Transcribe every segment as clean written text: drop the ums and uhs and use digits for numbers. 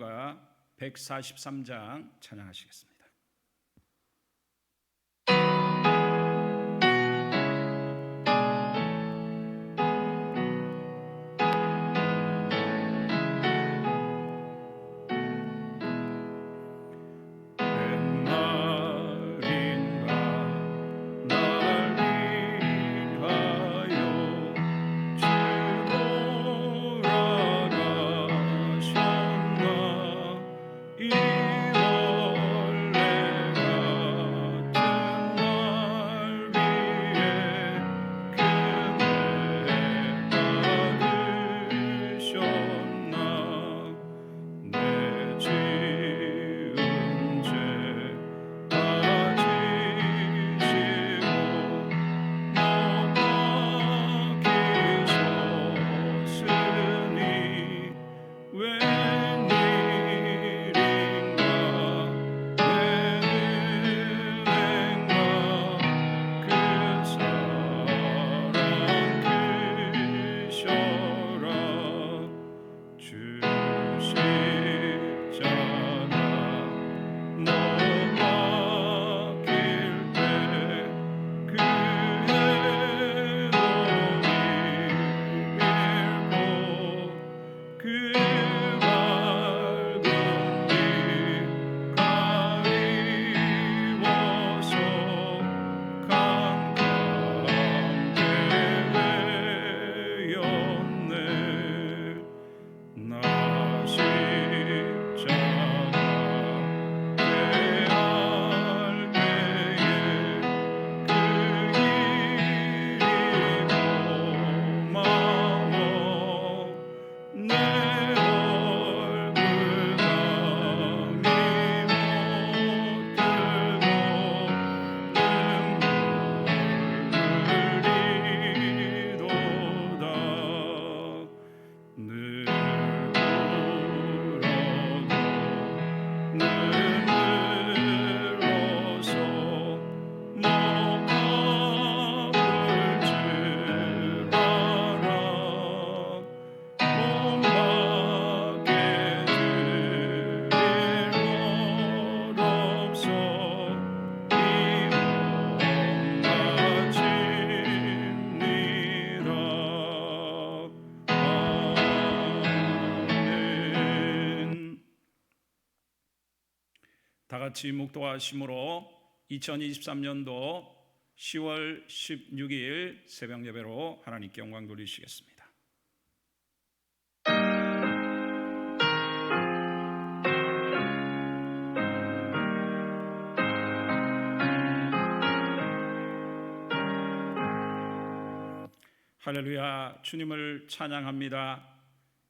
찬송가 143장 찬양하시겠습니다. 다 같이 묵도하심으로 2023년도 10월 16일 새벽 예배로 하나님께 영광 돌리시겠습니다. 할렐루야, 주님을 찬양합니다.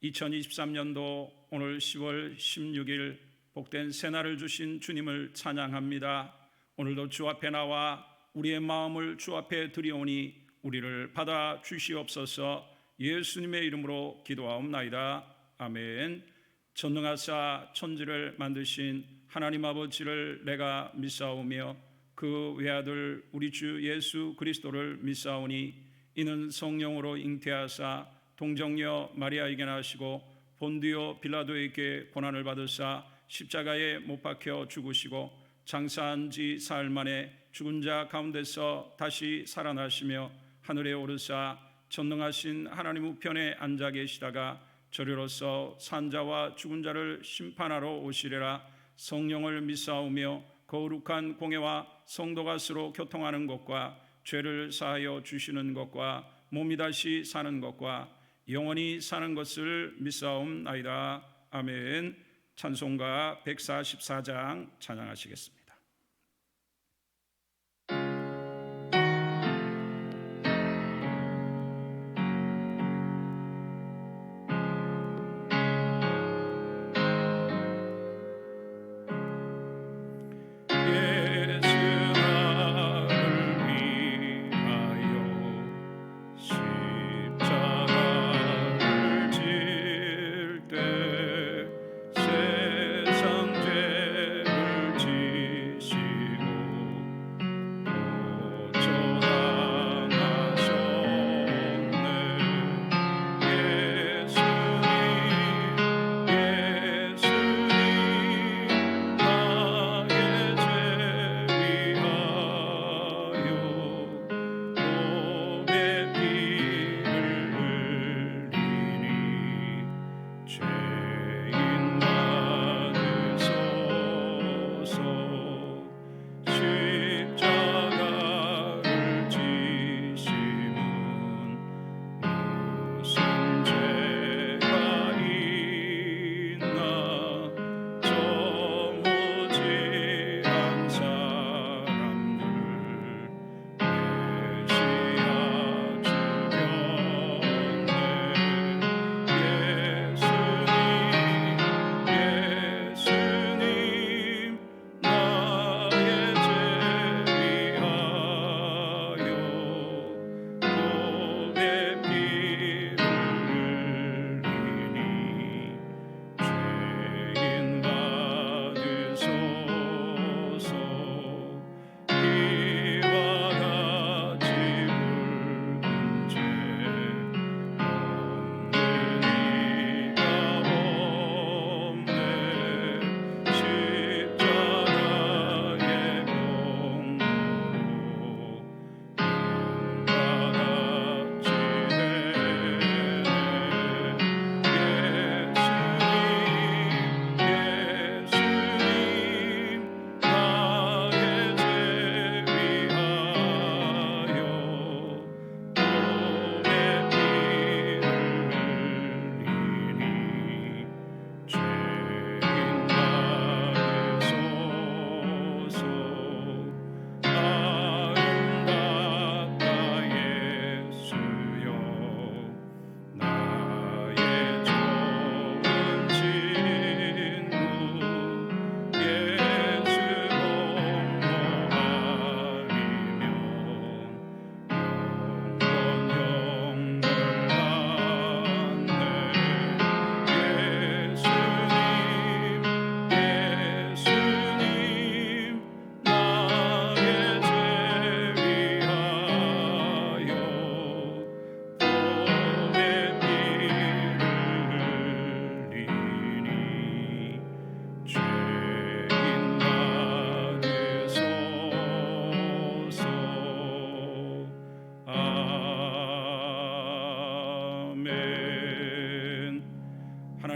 2023년도 오늘 10월 16일 복된 새날을 주신 주님을 찬양합니다. 오늘도 주 앞에 나와 우리의 마음을 주 앞에 드리오니 우리를 받아 주시옵소서. 예수님의 이름으로 기도하옵나이다. 아멘. 전능하사 천지를 만드신 하나님 아버지를 내가 믿사오며 그 외아들 우리 주 예수 그리스도를 믿사오니 이는 성령으로 잉태하사 동정녀 마리아에게 나시고 본디오 빌라도에게 고난을 받으사 십자가에 못 박혀 죽으시고 장사한 지 사흘 만에 죽은 자 가운데서 다시 살아나시며 하늘에 오르사 전능하신 하나님 우편에 앉아 계시다가 저리로서 산자와 죽은 자를 심판하러 오시리라. 성령을 믿사오며 거룩한 공예와 성도가 서로 교통하는 것과 죄를 사하여 주시는 것과 몸이 다시 사는 것과 영원히 사는 것을 믿사옵나이다. 아멘. 찬송가 144장 찬양하시겠습니다. 세상 죄를 지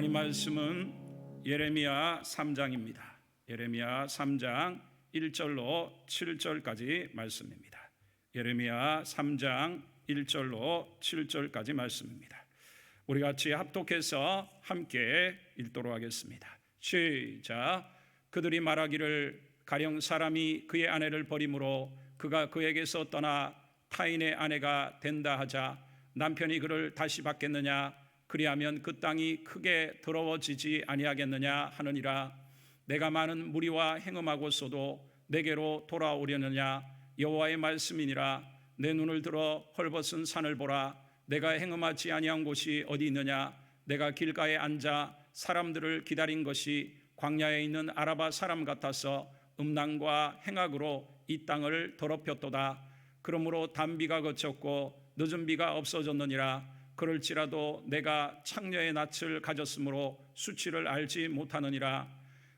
하나님 말씀은 예레미야 3장입니다. 예레미야 3장 1절로 7절까지 말씀입니다. 예레미야 3장 1절로 7절까지 말씀입니다. 우리 같이 합독해서 함께 읽도록 하겠습니다. 시작. 그들이 말하기를 가령 사람이 그의 아내를 버림으로 그가 그에게서 떠나 타인의 아내가 된다 하자 남편이 그를 다시 받겠느냐? 그리하면 그 땅이 크게 더러워지지 아니하겠느냐 하느니라. 내가 많은 무리와 행음하고서도 내게로 돌아오려느냐? 여호와의 말씀이니라. 내 눈을 들어 헐벗은 산을 보라. 내가 행음하지 아니한 곳이 어디 있느냐? 내가 길가에 앉아 사람들을 기다린 것이 광야에 있는 아라바 사람 같아서 음란과 행악으로 이 땅을 더럽혔도다. 그러므로 단비가 그쳤고 늦은 비가 없어졌느니라. 그럴지라도 내가 창녀의 낯을 가졌으므로 수치를 알지 못하느니라.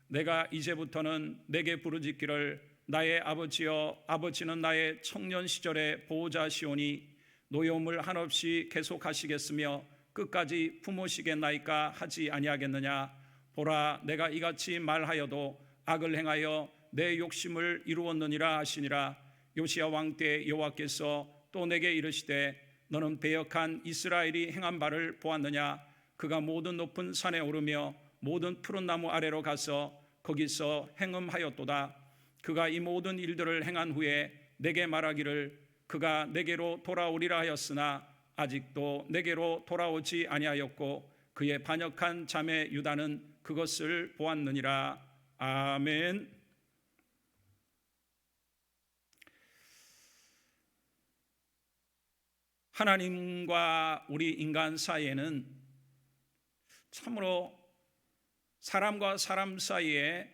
내가 이제부터는 내게 부르짖기를 나의 아버지여, 아버지는 나의 청년 시절의 보호자시오니 노여움을 한없이 계속하시겠으며 끝까지 품으시겠나이까 하지 아니하겠느냐. 보라, 내가 이같이 말하여도 악을 행하여 내 욕심을 이루었느니라 하시니라. 요시야 왕 때 여호와께서 또 내게 이르시되 너는 배역한 이스라엘이 행한 바를 보았느냐? 그가 모든 높은 산에 오르며 모든 푸른 나무 아래로 가서 거기서 행음하였도다. 그가 이 모든 일들을 행한 후에 내게 말하기를 그가 내게로 돌아오리라 하였으나 아직도 내게로 돌아오지 아니하였고 그의 반역한 자매 유다는 그것을 보았느니라. 아멘. 하나님과 우리 인간 사이에는 참으로 사람과 사람 사이에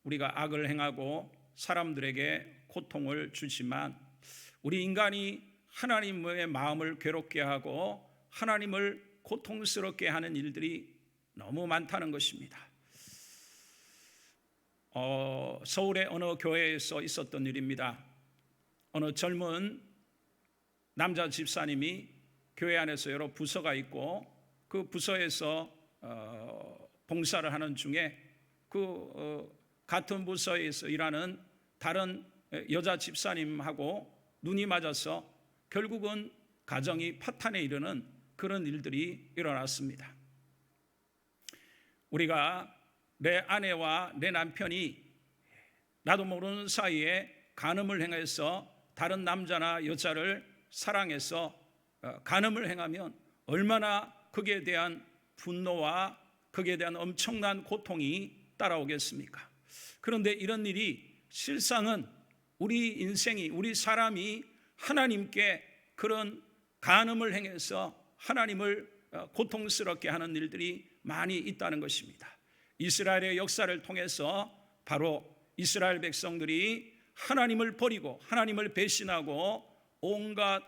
우리가 악을 행하고 사람들에게 고통을 주지만 우리 인간이 하나님의 마음을 괴롭게 하고 하나님을 고통스럽게 하는 일들이 너무 많다는 것입니다. 서울의 어느 교회에서 있었던 일입니다. 어느 젊은 남자 집사님이 교회 안에서 여러 부서가 있고 그 부서에서 봉사를 하는 중에 같은 부서에서 일하는 다른 여자 집사님하고 눈이 맞아서 결국은 가정이 파탄에 이르는 그런 일들이 일어났습니다. 우리가 내 아내와 내 남편이 나도 모르는 사이에 간음을 행해서 다른 남자나 여자를 사랑해서 간음을 행하면 얼마나 거기에 대한 분노와 거기에 대한 엄청난 고통이 따라오겠습니까? 그런데 이런 일이 실상은 우리 인생이 우리 사람이 하나님께 그런 간음을 행해서 하나님을 고통스럽게 하는 일들이 많이 있다는 것입니다. 이스라엘의 역사를 통해서 바로 이스라엘 백성들이 하나님을 버리고 하나님을 배신하고 온갖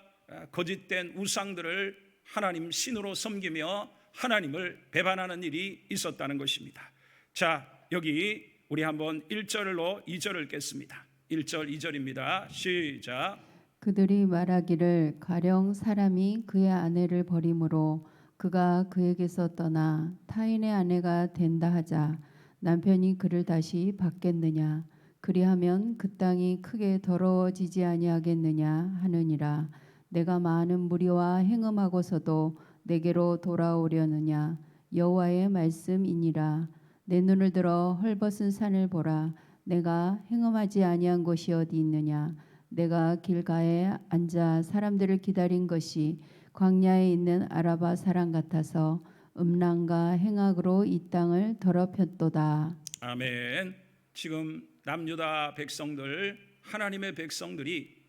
거짓된 우상들을 하나님 신으로 섬기며 하나님을 배반하는 일이 있었다는 것입니다. 자, 여기 우리 한번 1절로 2절을 읽겠습니다. 1절 2절입니다. 시작. 그들이 말하기를 가령 사람이 그의 아내를 버림으로 그가 그에게서 떠나 타인의 아내가 된다 하자 남편이 그를 다시 받겠느냐? 그리하면 그 땅이 크게 더러워지지 아니하겠느냐 하느니라. 내가 많은 무리와 행음하고서도 내게로 돌아오려느냐? 여호와의 말씀이니라. 내 눈을 들어 헐벗은 산을 보라. 내가 행음하지 아니한 곳이 어디 있느냐? 내가 길가에 앉아 사람들을 기다린 것이 광야에 있는 아라바 사람 같아서 음란과 행악으로 이 땅을 더럽혔도다. 아멘. 지금 남유다 백성들, 하나님의 백성들이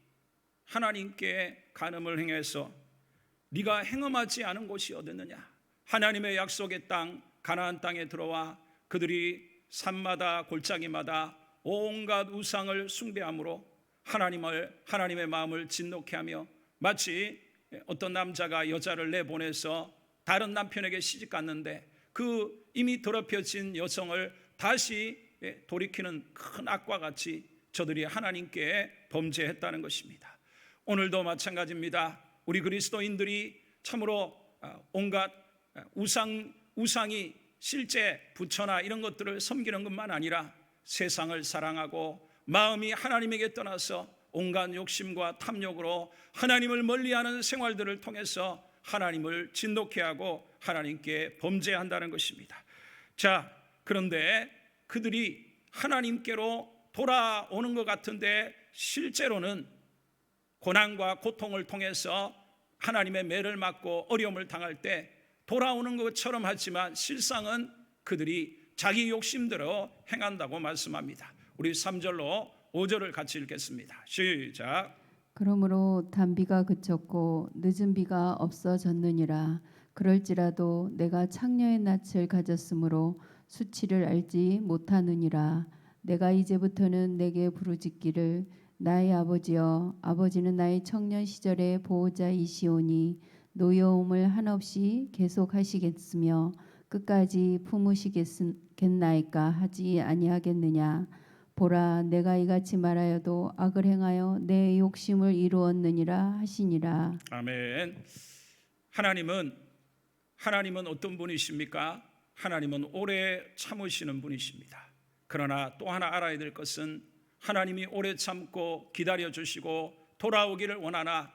하나님께 간음을 행해서 네가 행음하지 않은 곳이 어딨느냐? 하나님의 약속의 땅 가나안 땅에 들어와 그들이 산마다 골짜기마다 온갖 우상을 숭배함으로 하나님의 마음을 진노케 하며 마치 어떤 남자가 여자를 내보내서 다른 남편에게 시집 갔는데 그 이미 더럽혀진 여성을 다시 돌이키는 큰 악과 같이 저들이 하나님께 범죄했다는 것입니다. 오늘도 마찬가지입니다. 우리 그리스도인들이 참으로 온갖 우상이 실제 부처나 이런 것들을 섬기는 것만 아니라 세상을 사랑하고 마음이 하나님에게 떠나서 온갖 욕심과 탐욕으로 하나님을 멀리하는 생활들을 통해서 하나님을 진노케 하고 하나님께 범죄한다는 것입니다. 자, 그런데 그들이 하나님께로 돌아오는 것 같은데 실제로는 고난과 고통을 통해서 하나님의 매를 맞고 어려움을 당할 때 돌아오는 것처럼 하지만 실상은 그들이 자기 욕심대로 행한다고 말씀합니다. 우리 3절로 5절을 같이 읽겠습니다. 시작. 그러므로 단비가 그쳤고 늦은 비가 없어졌느니라. 그럴지라도 내가 창녀의 낯을 가졌으므로 수치를 알지 못하느니라. 내가 이제부터는 내게 부르짖기를 나의 아버지여, 아버지는 나의 청년 시절의 보호자이시오니 노여움을 한없이 계속하시겠으며 끝까지 품으시겠나이까 하지 아니하겠느냐. 보라, 내가 이같이 말하여도 악을 행하여 내 욕심을 이루었느니라 하시니라. 아멘. 하나님은 어떤 분이십니까? 하나님은 오래 참으시는 분이십니다. 그러나 또 하나 알아야 될 것은 하나님이 오래 참고 기다려 주시고 돌아오기를 원하나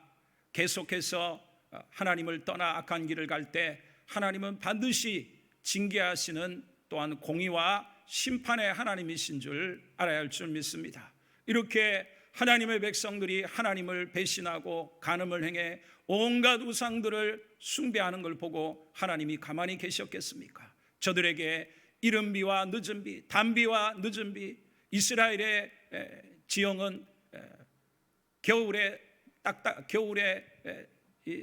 계속해서 하나님을 떠나 악한 길을 갈 때 하나님은 반드시 징계하시는 또한 공의와 심판의 하나님이신 줄 알아야 할 줄 믿습니다. 이렇게 하나님의 백성들이 하나님을 배신하고 간음을 행해 온갖 우상들을 숭배하는 걸 보고 하나님이 가만히 계셨겠습니까? 저들에게 이른 비와 늦은 비, 단비와 늦은 비, 이스라엘의 지형은 겨울에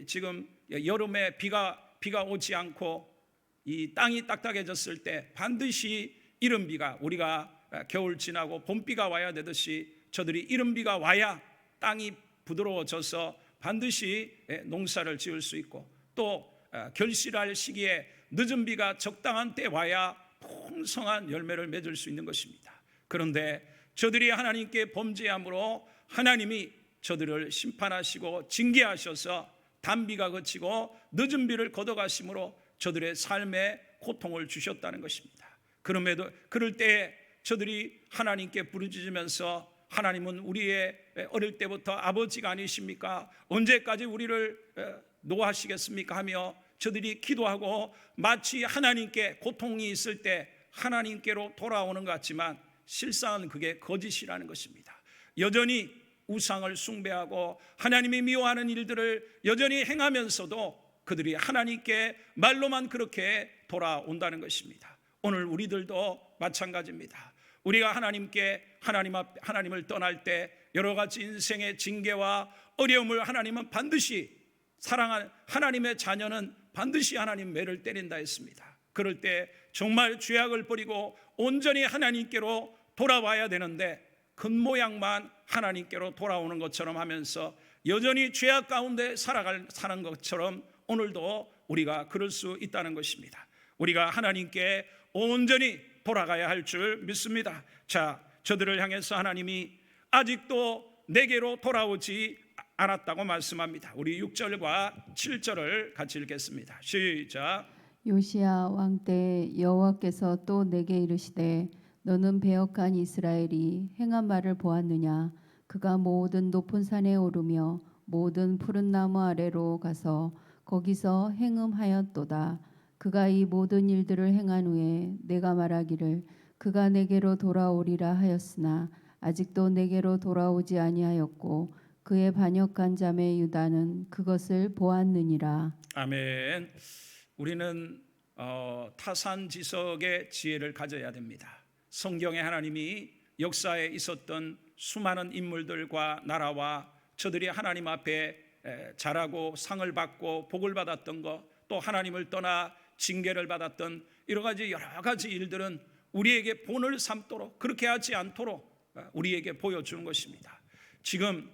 지금 여름에 비가 오지 않고 이 땅이 딱딱해졌을 때 반드시 이른 비가, 우리가 겨울 지나고 봄비가 와야 되듯이 저들이 이른 비가 와야 땅이 부드러워져서 반드시 농사를 지을 수 있고 또 결실할 시기에 늦은 비가 적당한 때 와야 풍성한 열매를 맺을 수 있는 것입니다. 그런데 저들이 하나님께 범죄함으로 하나님이 저들을 심판하시고 징계하셔서 단비가 그치고 늦은 비를 걷어가심으로 저들의 삶에 고통을 주셨다는 것입니다. 그럼에도 그럴 때에 저들이 하나님께 부르짖으면서 하나님은 우리의 어릴 때부터 아버지가 아니십니까? 언제까지 우리를 노하시겠습니까? 하며 저들이 기도하고 마치 하나님께 고통이 있을 때 하나님께로 돌아오는 것 같지만 실상은 그게 거짓이라는 것입니다. 여전히 우상을 숭배하고 하나님이 미워하는 일들을 여전히 행하면서도 그들이 하나님께 말로만 그렇게 돌아온다는 것입니다. 오늘 우리들도 마찬가지입니다. 우리가 하나님을 떠날 때 여러 가지 인생의 징계와 어려움을 하나님은 반드시 사랑하는 하나님의 자녀는 반드시 하나님 매를 때린다 했습니다. 그럴 때 정말 죄악을 버리고 온전히 하나님께로 돌아와야 되는데 겉모양만 하나님께로 돌아오는 것처럼 하면서 여전히 죄악 가운데 사는 것처럼 오늘도 우리가 그럴 수 있다는 것입니다. 우리가 하나님께 온전히 돌아가야 할 줄 믿습니다. 자, 저들을 향해서 하나님이 아직도 내게로 돌아오지 않았다고 말씀합니다. 우리 6절과 7절을 같이 읽겠습니다. 시작. 요시야 왕 때 여호와께서 또 내게 이르시되 너는 배역한 이스라엘이 행한 말을 보았느냐. 그가 모든 높은 산에 오르며 모든 푸른 나무 아래로 가서 거기서 행음하였도다. 그가 이 모든 일들을 행한 후에 내가 말하기를 그가 내게로 돌아오리라 하였으나 아직도 내게로 돌아오지 아니하였고 그의 반역한 자매 유다는 그것을 보았느니라. 아멘. 우리는 타산지석의 지혜를 가져야 됩니다. 성경에 하나님이 역사에 있었던 수많은 인물들과 나라와 저들이 하나님 앞에 잘하고 상을 받고 복을 받았던 것, 또 하나님을 떠나 징계를 받았던 여러 가지 일들은 우리에게 본을 삼도록, 그렇게 하지 않도록 우리에게 보여주는 것입니다. 지금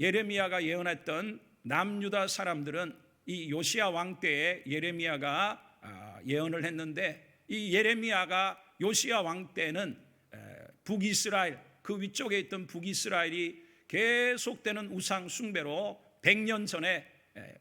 예레미야가 예언했던 남유다 사람들은 이 요시야 왕 때에 예레미야가 예언을 했는데, 이 예레미야가 요시야 왕 때는 북이스라엘, 그 위쪽에 있던 북이스라엘이 계속되는 우상 숭배로 100년 전에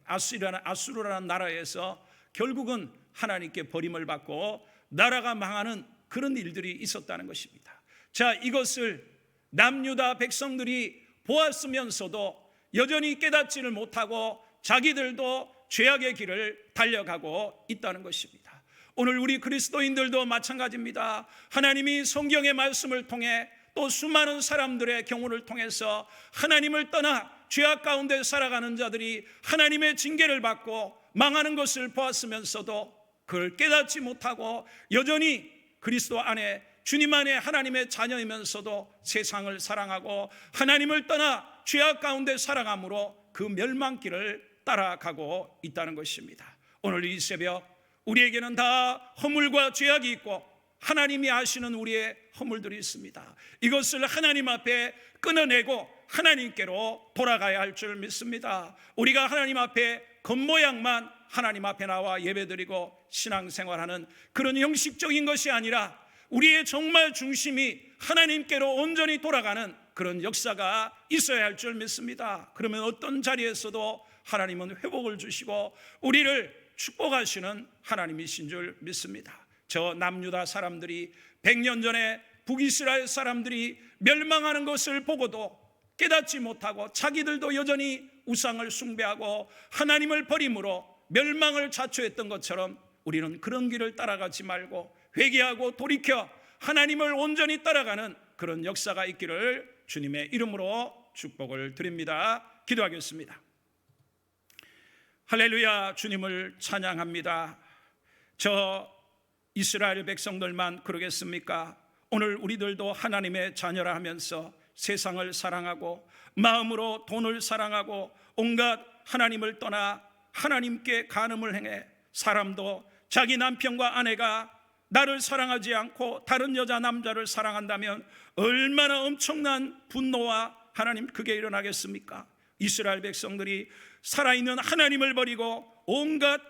아수르라는 나라에서 결국은 하나님께 버림을 받고 나라가 망하는 그런 일들이 있었다는 것입니다. 자, 이것을 남유다 백성들이 보았으면서도 여전히 깨닫지를 못하고 자기들도 죄악의 길을 달려가고 있다는 것입니다. 오늘 우리 그리스도인들도 마찬가지입니다. 하나님이 성경의 말씀을 통해 또 수많은 사람들의 경우를 통해서 하나님을 떠나 죄악 가운데 살아가는 자들이 하나님의 징계를 받고 망하는 것을 보았으면서도 그걸 깨닫지 못하고 여전히 그리스도 안에 주님 안에 하나님의 자녀이면서도 세상을 사랑하고 하나님을 떠나 죄악 가운데 살아감으로 그 멸망길을 따라가고 있다는 것입니다. 오늘 이 새벽 우리에게는 다 허물과 죄악이 있고 하나님이 아시는 우리의 허물들이 있습니다. 이것을 하나님 앞에 끊어내고 하나님께로 돌아가야 할 줄 믿습니다. 우리가 하나님 앞에 겉모양만 하나님 앞에 나와 예배드리고 신앙생활하는 그런 형식적인 것이 아니라 우리의 정말 중심이 하나님께로 온전히 돌아가는 그런 역사가 있어야 할 줄 믿습니다. 그러면 어떤 자리에서도 하나님은 회복을 주시고 우리를 축복하시는 하나님이신 줄 믿습니다. 저 남유다 사람들이 100년 전에 북이스라엘 사람들이 멸망하는 것을 보고도 깨닫지 못하고 자기들도 여전히 우상을 숭배하고 하나님을 버림으로 멸망을 자초했던 것처럼 우리는 그런 길을 따라가지 말고 회개하고 돌이켜 하나님을 온전히 따라가는 그런 역사가 있기를 주님의 이름으로 축복을 드립니다. 기도하겠습니다. 할렐루야. 주님을 찬양합니다. 저 이스라엘 백성들만 그러겠습니까? 오늘 우리들도 하나님의 자녀라 하면서 세상을 사랑하고 마음으로 돈을 사랑하고 온갖 하나님을 떠나 하나님께 간음을 행해 사람도 자기 남편과 아내가 나를 사랑하지 않고 다른 여자 남자를 사랑한다면 얼마나 엄청난 분노와 하나님 그게 일어나겠습니까? 이스라엘 백성들이 살아있는 하나님을 버리고 온갖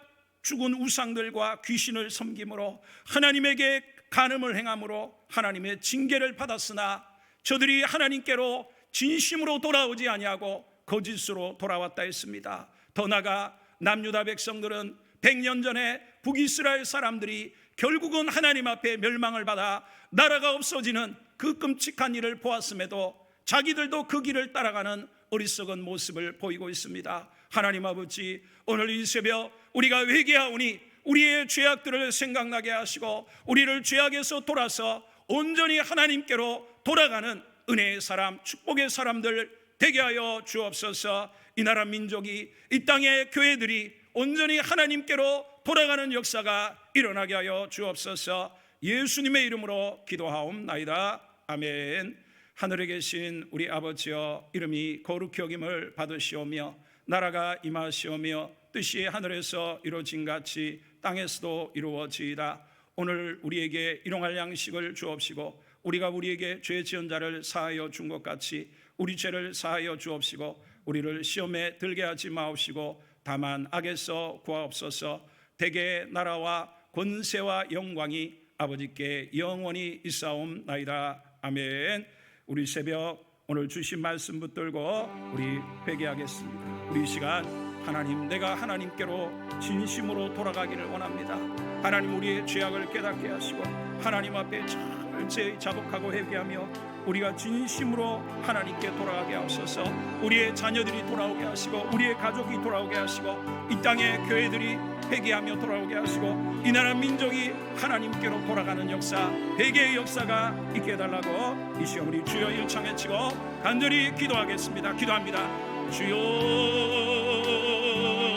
죽은 우상들과 귀신을 섬김으로 하나님에게 간음을 행함으로 하나님의 징계를 받았으나 저들이 하나님께로 진심으로 돌아오지 아니하고 거짓으로 돌아왔다 했습니다. 더 나아가 남유다 백성들은 100년 전에 북이스라엘 사람들이 결국은 하나님 앞에 멸망을 받아 나라가 없어지는 그 끔찍한 일을 보았음에도 자기들도 그 길을 따라가는 어리석은 모습을 보이고 있습니다. 하나님 아버지, 오늘 이 새벽 우리가 회개하오니 우리의 죄악들을 생각나게 하시고 우리를 죄악에서 돌아서 온전히 하나님께로 돌아가는 은혜의 사람, 축복의 사람들 되게 하여 주옵소서. 이 나라 민족이, 이 땅의 교회들이 온전히 하나님께로 돌아가는 역사가 일어나게 하여 주옵소서. 예수님의 이름으로 기도하옵나이다. 아멘. 하늘에 계신 우리 아버지여, 이름이 거룩히 여김을 받으시오며 나라가 임하시오며 뜻이 하늘에서 이루어진 같이 땅에서도 이루어지이다. 오늘 우리에게 일용할 양식을 주옵시고 우리가 우리에게 죄 지은 자를 사하여 준 것 같이 우리 죄를 사하여 주옵시고 우리를 시험에 들게 하지 마옵시고 다만 악에서 구하옵소서. 대개 나라와 권세와 영광이 아버지께 영원히 있사옵나이다. 아멘. 우리 새벽 오늘 주신 말씀 붙들고 우리 회개하겠습니다. 우리 시간 하나님, 내가 하나님께로 진심으로 돌아가기를 원합니다. 하나님, 우리의 죄악을 깨닫게 하시고 하나님 앞에 철저히 자복하고 회개하며 우리가 진심으로 하나님께 돌아가게 하옵소서. 우리의 자녀들이 돌아오게 하시고 우리의 가족이 돌아오게 하시고 이 땅의 교회들이 회개하며 돌아오게 하시고 이 나라 민족이 하나님께로 돌아가는 역사, 회개의 역사가 있게 해달라고 이 시간 우리 주여 일창 외치고 간절히 기도하겠습니다. 기도합니다.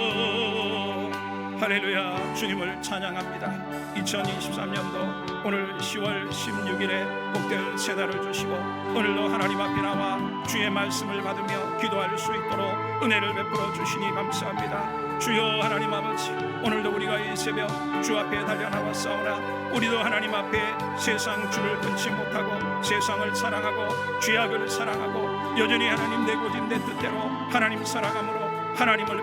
주여, 할렐루야. 주님을 찬양합니다. 2023년도 오늘 10월 16일에 복된 새 달을 주시고 오늘도 하나님 앞에 나와 주의 말씀을 받으며 기도할 수 있도록 은혜를 베풀어 주시니 감사합니다. 주여 하나님 아버지, 오늘도 우리가 이 새벽 주 앞에 달려나왔사오나 우리도 하나님 앞에 세상 주를 끊지 못하고 세상을 사랑하고 죄악을 사랑하고 여전히 하나님 내 고집 내 뜻대로 하나님 살아감으로 하나님을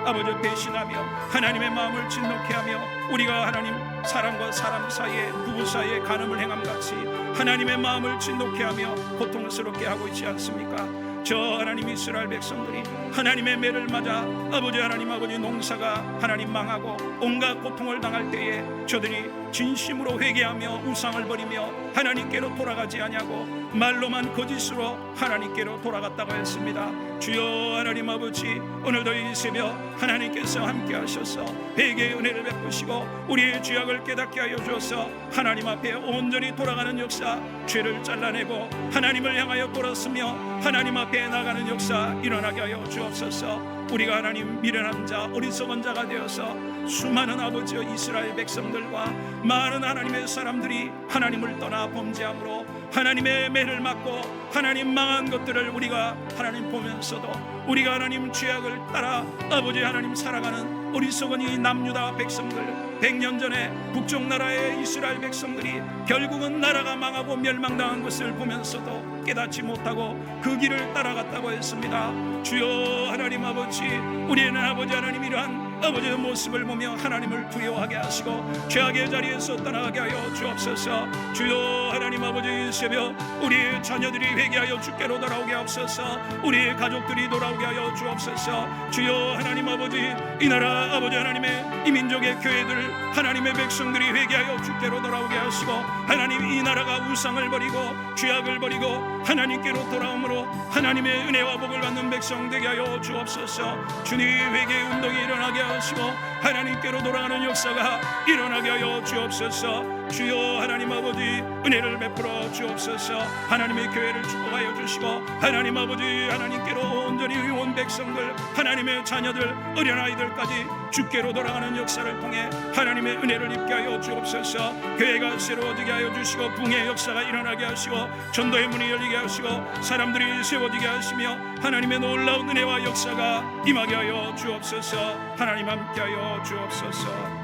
아버지 배신하며 하나님의 마음을 진노케 하며 우리가 하나님 사람과 사람 사이에 부부 사이에 간음을 행함같이 하나님의 마음을 진노케 하며 고통스럽게 하고 있지 않습니까? 저 하나님 이스라엘 백성들이 하나님의 매를 맞아 아버지 하나님 아버지 농사가 하나님 망하고 온갖 고통을 당할 때에 저들이 진심으로 회개하며 우상을 버리며 하나님께로 돌아가지 아니하고 말로만 거짓으로 하나님께로 돌아갔다고 했습니다. 주여 하나님 아버지, 오늘도 이 새벽 하나님께서 함께 하셔서 회개의 은혜를 베푸시고 우리의 죄악을 깨닫게 하여 주어서 하나님 앞에 온전히 돌아가는 역사, 죄를 잘라내고 하나님을 향하여 돌았으며 하나님 앞에 나가는 역사 일어나게 하여 주옵소서. 우리가 하나님 미련한 자, 어리석은 자가 되어서 수많은 아버지와 이스라엘 백성들과 많은 하나님의 사람들이 하나님을 떠나 범죄함으로 하나님의 매를 맞고 하나님 망한 것들을 우리가 하나님 보면서도 우리가 하나님 죄악을 따라 아버지 하나님 살아가는 어리석은 이 남유다 백성들, 100년 전에 북쪽 나라의 이스라엘 백성들이 결국은 나라가 망하고 멸망당한 것을 보면서도 깨닫지 못하고 그 길을 따라갔다고 했습니다. 주여 하나님 아버지, 우리는 아버지 하나님 이러한 아버지의 모습을 보며 하나님을 두려워하게 하시고 죄악의 자리에서 떠나가게 하여 주옵소서. 주여 하나님 아버지, 이 새벽 우리의 자녀들이 회개하여 주께로 돌아오게 하옵소서. 우리의 가족들이 돌아오게 하여 주옵소서. 주여 하나님 아버지, 이 나라 아버지 하나님의 이 민족의 교회들 하나님의 백성들이 회개하여 주께로 돌아오게 하시고 하나님 이 나라가 우상을 버리고 죄악을 버리고 하나님께로 돌아옴으로 하나님의 은혜와 복을 받는 백성 되게 하여 주옵소서. 주님 회개의 운동이 일어나게 하시고 하나님께로 돌아가는 역사가 일어나게 하여 주옵소서. 주여 하나님 아버지, 은혜를 베풀어 주옵소서. 하나님의 교회를 축복하여 주시고 하나님 아버지 하나님께로 온전히 온 백성들, 하나님의 자녀들, 어린아이들까지 주께로 돌아가는 역사를 통해 하나님의 은혜를 입게 하여 주옵소서. 교회가 새로워지게 하여 주시고 붕의 역사가 일어나게 하시고 전도의 문이 열리게 하시고 사람들이 세워지게 하시며 하나님의 놀라운 은혜와 역사가 임하게 하여 주옵소서. 하나님 함께 하여 주옵소서.